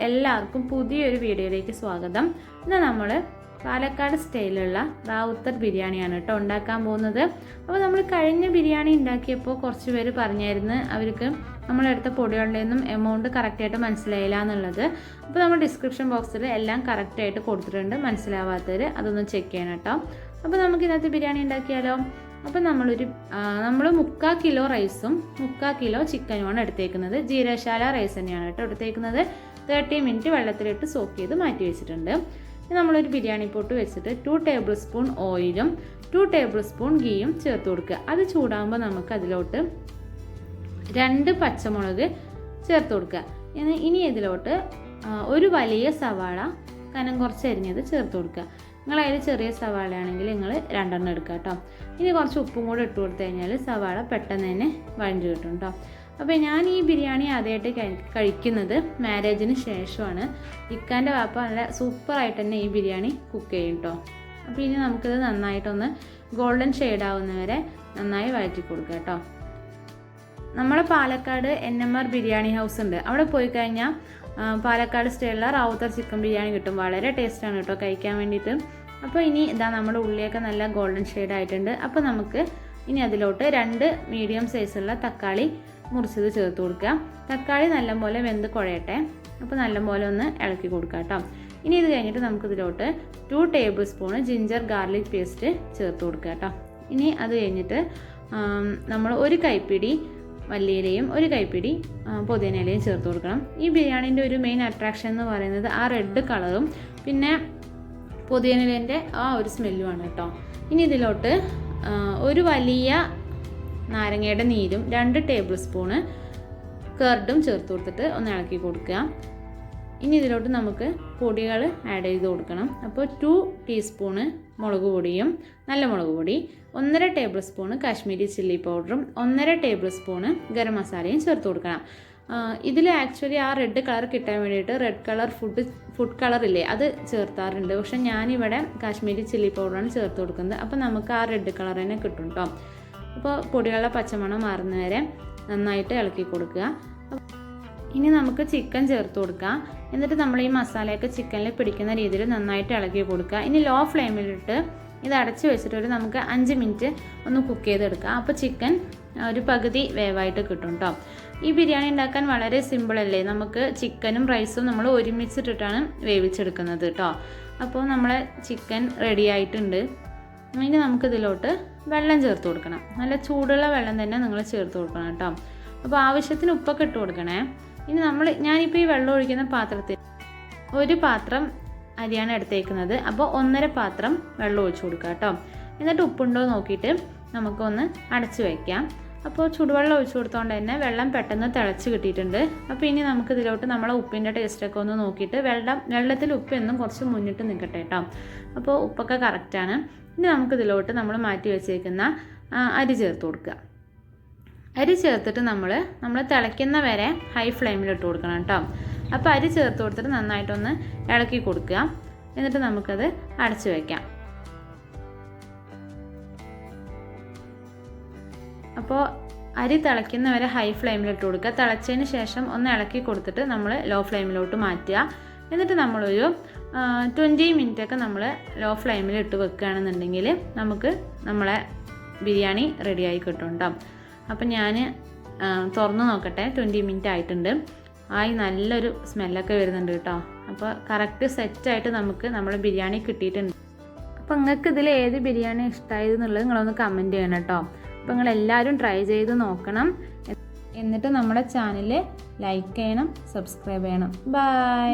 എല്ലാവർക്കും പുതിയൊരു വീഡിയോയിലേക്ക് സ്വാഗതം. ഇന്ന് നമ്മൾ പാലക്കാട് സ്റ്റൈലുള്ള റാവുത്തർ ബിരിയാണിയാണ് കേട്ടോ ഉണ്ടാക്കാൻ പോകുന്നത്. അപ്പോൾ നമ്മൾ കഴിഞ്ഞ ബിരിയാണി ഉണ്ടാക്കിയപ്പോൾ കുറച്ച് പേര് പറഞ്ഞായിരുന്നു അവർക്ക് നമ്മളെടുത്ത പൊടികളുടെയൊന്നും എമൗണ്ട് കറക്റ്റായിട്ട് മനസ്സിലായില്ല എന്നുള്ളത്. അപ്പോൾ നമ്മൾ ഡിസ്ക്രിപ്ഷൻ ബോക്സിൽ എല്ലാം കറക്റ്റായിട്ട് കൊടുത്തിട്ടുണ്ട്. മനസ്സിലാവാത്തവർ അതൊന്ന് ചെക്ക് ചെയ്യണം കേട്ടോ. അപ്പോൾ നമുക്ക് ഇന്നത്തെ ബിരിയാണി ഉണ്ടാക്കിയാലോ. അപ്പോൾ നമ്മൾ 3/4 കിലോ റൈസും 3/4 കിലോ ചിക്കനുമാണ് എടുത്തേക്കുന്നത്. ജീരകശാല റൈസ് തന്നെയാണ് കേട്ടോ എടുത്തേക്കുന്നത്. 30 മിനിറ്റ് വെള്ളത്തിലിട്ട് സോക്ക് ചെയ്ത് മാറ്റി വെച്ചിട്ടുണ്ട്. നമ്മളൊരു ബിരിയാണി പോട്ട് വെച്ചിട്ട് 2 ടേബിൾ സ്പൂൺ ഓയിലും 2 ടേബിൾ സ്പൂൺ ഗീയും ചേർത്ത് കൊടുക്കുക. അത് ചൂടാകുമ്പോൾ നമുക്ക് അതിലോട്ട് 2 പച്ചമുളക് ചേർത്ത് കൊടുക്കുക. ഇനി ഇതിലോട്ട് ഒരു വലിയ സവാള കനം കുറച്ച് അരിഞ്ഞത് ചേർത്ത് കൊടുക്കുക. നിങ്ങളതിൽ ചെറിയ സവാള ആണെങ്കിൽ നിങ്ങൾ 2 എണ്ണം എടുക്കുക കേട്ടോ. ഇനി കുറച്ച് ഉപ്പും കൂടെ ഇട്ട് കൊടുത്തു കഴിഞ്ഞാൽ സവാള പെട്ടെന്ന് തന്നെ വഴഞ്ഞു കിട്ടും കേട്ടോ. അപ്പോൾ ഞാൻ ഈ ബിരിയാണി ആദ്യമായിട്ട് കഴിക്കുന്നത് മാരേജിന് ശേഷമാണ്. ഇക്കാൻ്റെ വാപ്പ നല്ല സൂപ്പറായിട്ട് തന്നെ ഈ ബിരിയാണി കുക്ക് ചെയ്യും കേട്ടോ. അപ്പോൾ ഇനി നമുക്കിത് നന്നായിട്ടൊന്ന് ഗോൾഡൻ ഷെയ്ഡ് ആവുന്നവരെ നന്നായി വഴറ്റി കൊടുക്കുക കേട്ടോ. നമ്മളെ പാലക്കാട് NMR ബിരിയാണി ഹൗസ് ഉണ്ട്. അവിടെ പോയി കഴിഞ്ഞാൽ പാലക്കാട് സ്റ്റൈലിലുള്ള റാവുത്തർ ചിക്കൻ ബിരിയാണി കിട്ടും. വളരെ ടേസ്റ്റാണ് കേട്ടോ കഴിക്കാൻ വേണ്ടിയിട്ട്. അപ്പോൾ ഇനി ഇതാ നമ്മുടെ ഉള്ളിയൊക്കെ നല്ല ഗോൾഡൻ ഷെയ്ഡ് ആയിട്ടുണ്ട്. അപ്പോൾ നമുക്ക് ഇനി അതിലോട്ട് 2 മീഡിയം സൈസുള്ള തക്കാളി മുറിച്ചത് ചേർത്ത് കൊടുക്കുക. തക്കാളി നല്ലപോലെ വെന്ത് കുഴയട്ടെ. അപ്പോൾ നല്ലപോലെ ഒന്ന് ഇളക്കി കൊടുക്കുക കേട്ടോ. ഇനി ഇത് കഴിഞ്ഞിട്ട് നമുക്കിതിലോട്ട് 2 table spoon ginger garlic paste ചേർത്ത് കൊടുക്കുക കേട്ടോ. ഇനി അത് കഴിഞ്ഞിട്ട് നമ്മൾ 1 കൈപ്പിടി മല്ലിയിലയും 1 കൈപ്പിടി പുതിനയിലയും ചേർത്ത് കൊടുക്കണം. ഈ ബിരിയാണീൻ്റെ ഒരു മെയിൻ അട്രാക്ഷൻ എന്ന് പറയുന്നത് ആ റെഡ് കളറും പിന്നെ പുതിനയിലേൻ്റെ ആ ഒരു സ്മെല്ലുമാണ് കേട്ടോ. ഇനി ഇതിലോട്ട് ഒരു വലിയ നാരങ്ങയുടെ നീരും 2 ടേബിൾ സ്പൂണ് കർഡും ചേർത്ത് കൊടുത്തിട്ട് ഒന്ന് ഇളക്കി കൊടുക്കുക. ഇനി ഇതിലോട്ട് നമുക്ക് പൊടികൾ ആഡ് ചെയ്ത് കൊടുക്കണം. അപ്പോൾ 2 ടീസ്പൂണ് മുളക് പൊടിയും നല്ല മുളക് പൊടി, 1.5 ടേബിൾ സ്പൂണ് കാശ്മീരി ചില്ലി പൗഡറും 1.5 ടേബിൾ സ്പൂണ് ഗരം മസാലയും ചേർത്ത് കൊടുക്കണം. ഇതിൽ ആക്ച്വലി ആ റെഡ് കളർ കിട്ടാൻ വേണ്ടിയിട്ട് റെഡ് കളർ ഫുഡ് കളറില്ലേ അത് ചേർത്താറുണ്ട്. പക്ഷെ ഞാനിവിടെ കാശ്മീരി ചില്ലി പൗഡറാണ് ചേർത്ത് കൊടുക്കുന്നത്. അപ്പോൾ നമുക്ക് ആ റെഡ് കളർ തന്നെ കിട്ടും കേട്ടോ. അപ്പോൾ പൊടികളുടെ പച്ചമണം മാറുന്നവരെ നന്നായിട്ട് ഇളക്കി കൊടുക്കുക. ഇനി നമുക്ക് ചിക്കൻ ചേർത്ത് കൊടുക്കാം. എന്നിട്ട് നമ്മൾ ഈ മസാലയൊക്കെ ചിക്കനിൽ പിടിക്കുന്ന രീതിയിൽ നന്നായിട്ട് ഇളക്കി കൊടുക്കുക. ഇനി ലോ ഫ്ലെയിമിലിട്ട് ഇത് അടച്ച് വെച്ചിട്ട് നമുക്ക് 5 മിനിറ്റ് ഒന്ന് കുക്ക് ചെയ്തെടുക്കാം. അപ്പോൾ ചിക്കൻ ഒരു പകുതി വേവായിട്ട് കിട്ടും കേട്ടോ. ഈ ബിരിയാണി ഉണ്ടാക്കാൻ വളരെ സിമ്പിളല്ലേ. നമുക്ക് ചിക്കനും റൈസും നമ്മൾ ഒരുമിച്ചിട്ടിട്ടാണ് വേവിച്ചെടുക്കുന്നത് കേട്ടോ. അപ്പോൾ നമ്മളെ ചിക്കൻ റെഡി ആയിട്ടുണ്ട്. ഇനി നമുക്കിതിലോട്ട് വെള്ളം ചേർത്ത് കൊടുക്കണം. നല്ല ചൂടുള്ള വെള്ളം തന്നെ നിങ്ങൾ ചേർത്ത് കൊടുക്കണം കേട്ടോ. അപ്പോൾ ആവശ്യത്തിന് ഉപ്പൊക്കെ ഇട്ട് കൊടുക്കണേ. ഇനി ഞാനിപ്പോൾ ഈ വെള്ളം ഒഴിക്കുന്ന പാത്രത്തിൽ 1 പാത്രം അരിയാണ് എടുത്തേക്കുന്നത്. അപ്പോൾ 1.5 പാത്രം വെള്ളം ഒഴിച്ച് കൊടുക്കുക കേട്ടോ. എന്നിട്ട് ഉപ്പുണ്ടോ നോക്കിയിട്ട് നമുക്കൊന്ന് അടച്ച് വയ്ക്കാം. അപ്പോൾ ചൂടുവെള്ളം ഒഴിച്ച് കൊടുത്തോണ്ട് തന്നെ വെള്ളം പെട്ടെന്ന് തിളച്ച് കിട്ടിയിട്ടുണ്ട്. അപ്പോൾ ഇനി നമുക്കിതിലോട്ട് നമ്മളെ ഉപ്പിൻ്റെ ടേസ്റ്റൊക്കെ ഒന്ന് നോക്കിയിട്ട് വെള്ളത്തിൽ ഉപ്പ് എന്നും കുറച്ച് മുന്നിട്ട് നിൽക്കട്ടെ കേട്ടോ. അപ്പോൾ ഉപ്പൊക്കെ കറക്റ്റാണ്. ഇനി നമുക്കിതിലോട്ട് നമ്മൾ മാറ്റി വെച്ചേക്കുന്ന അരി ചേർത്ത് കൊടുക്കുക. അരി ചേർത്തിട്ട് നമ്മൾ തിളയ്ക്കുന്ന വരെ ഹൈ ഫ്ലെയിമിലിട്ട് കൊടുക്കണം കേട്ടോ. അപ്പോൾ അരി ചേർത്ത് കൊടുത്തിട്ട് നന്നായിട്ടൊന്ന് ഇളക്കി കൊടുക്കുക. എന്നിട്ട് നമുക്കത് അടച്ചു വയ്ക്കാം. അപ്പോൾ അരി തിളയ്ക്കുന്ന വരെ ഹൈ ഫ്ലെയിമിലിട്ട് കൊടുക്കുക. തിളച്ചതിന് ശേഷം ഒന്ന് ഇളക്കി കൊടുത്തിട്ട് നമ്മൾ ലോ ഫ്ലെയിമിലോട്ട് മാറ്റുക. എന്നിട്ട് നമ്മളൊരു 20 മിനിറ്റൊക്കെ നമ്മൾ ലോ ഫ്ലെയിമിൽ ഇട്ട് വെക്കുകയാണെന്നുണ്ടെങ്കിൽ നമുക്ക് നമ്മളെ ബിരിയാണി റെഡിയായി കിട്ടും കേട്ടോ. അപ്പം ഞാൻ തുറന്ന് നോക്കട്ടെ. 20 മിനിറ്റ് ആയിട്ടുണ്ട്. നല്ലൊരു സ്മെല്ലൊക്കെ വരുന്നുണ്ട് കേട്ടോ. അപ്പോൾ കറക്റ്റ് സെറ്റായിട്ട് നമുക്ക് നമ്മുടെ ബിരിയാണി കിട്ടിയിട്ടുണ്ട്. അപ്പോൾ നിങ്ങൾക്ക് ഇതിൽ ഏത് ബിരിയാണി ഇഷ്ടമായത് എന്നുള്ളത് നിങ്ങളൊന്ന് കമൻറ്റ് ചെയ്യണം കേട്ടോ. അപ്പോൾ നിങ്ങളെല്ലാവരും ട്രൈ ചെയ്ത് നോക്കണം. എന്നിട്ട് നമ്മുടെ ചാനൽ ലൈക്ക് ചെയ്യണം, സബ്സ്ക്രൈബ് ചെയ്യണം. ബൈ.